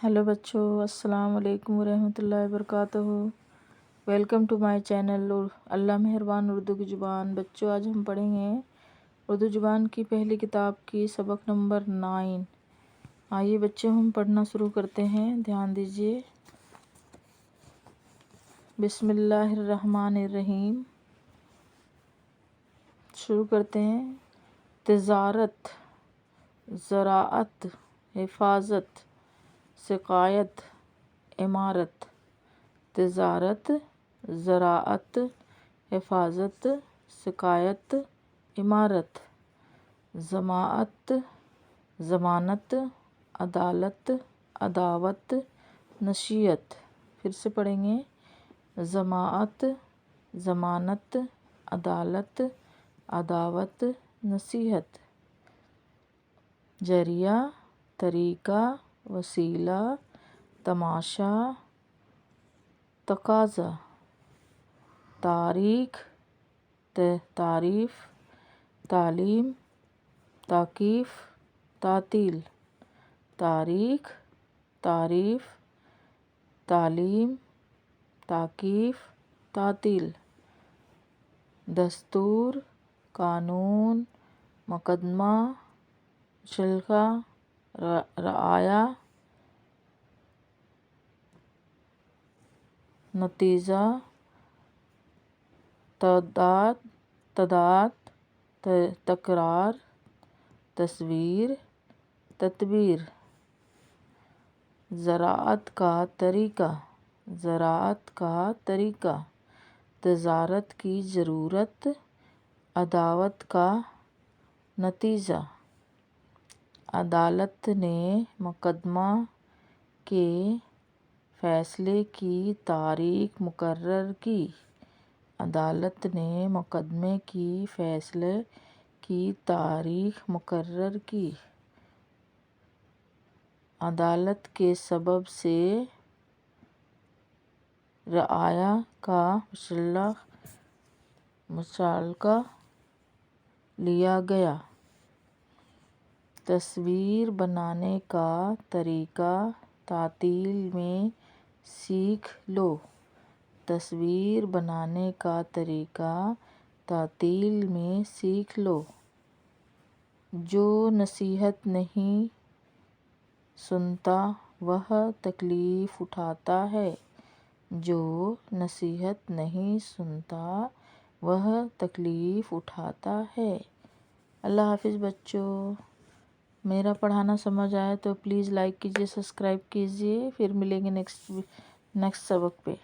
Hello बच्चों, अस्सलाम वालेकुम रहमतुल्लाहि वबरकातुहू। वेलकम टू माय चैनल अल्लाह मेहरबान उर्दू की ज़ुबान। बच्चों, आज हम पढ़ेंगे उर्दू ज़ुबान की पहली किताब की सबक नंबर 9। आइए बच्चों, हम पढ़ना शुरू करते हैं। ध्यान दीजिए। बिस्मिल्लाहिर्रहमानिर्रहीम। शुरू करते हैं। तिजारत, ज़राअत, हिफाजत, सिकायत, इमारत। तिजारत, ज़राअत, हिफाजत, सिकायत, इमारत। जमाअत, ज़मानत, अदालत, अदावत, नसीहत। फिर से पढ़ेंगे। जमाअत, ज़मानत, अदालत, अदावत, नसीहत। जरिया, तरीका, वसीला, तमाशा, तकाज़ा। तारीख, तारीफ़, तालीम, ताकीफ़, तातील। तारीख, तारीफ़, तालीम, ताकीफ़, तातील। दस्तूर, कानून, मुकदमा, मुशल्का, रआया। नतीजा, तदाद, तकरार, तस्वीर, तदबीर। ज़राअत का तरीका, ज़राअत का तरीका। तिजारत की ज़रूरत, अदावत का नतीजा। अदालत ने मुकदमा के फ़ैसले की तारीख मुकर्रर की। अदालत ने मुकदमे की फ़ैसले की तारीख मुकर्रर की। अदालत के सबब से रआया का मुशालका लिया गया। तस्वीर बनाने का तरीका तातील में सीख लो। तस्वीर बनाने का तरीका तातील में सीख लो। जो नसीहत नहीं सुनता वह तकलीफ़ उठाता है। जो नसीहत नहीं सुनता वह तकलीफ़ उठाता है। अल्लाह हाफिज़ बच्चों। मेरा पढ़ाना समझ आए तो प्लीज़ लाइक कीजिए, सब्सक्राइब कीजिए। फिर मिलेंगे नेक्स्ट सबक पे।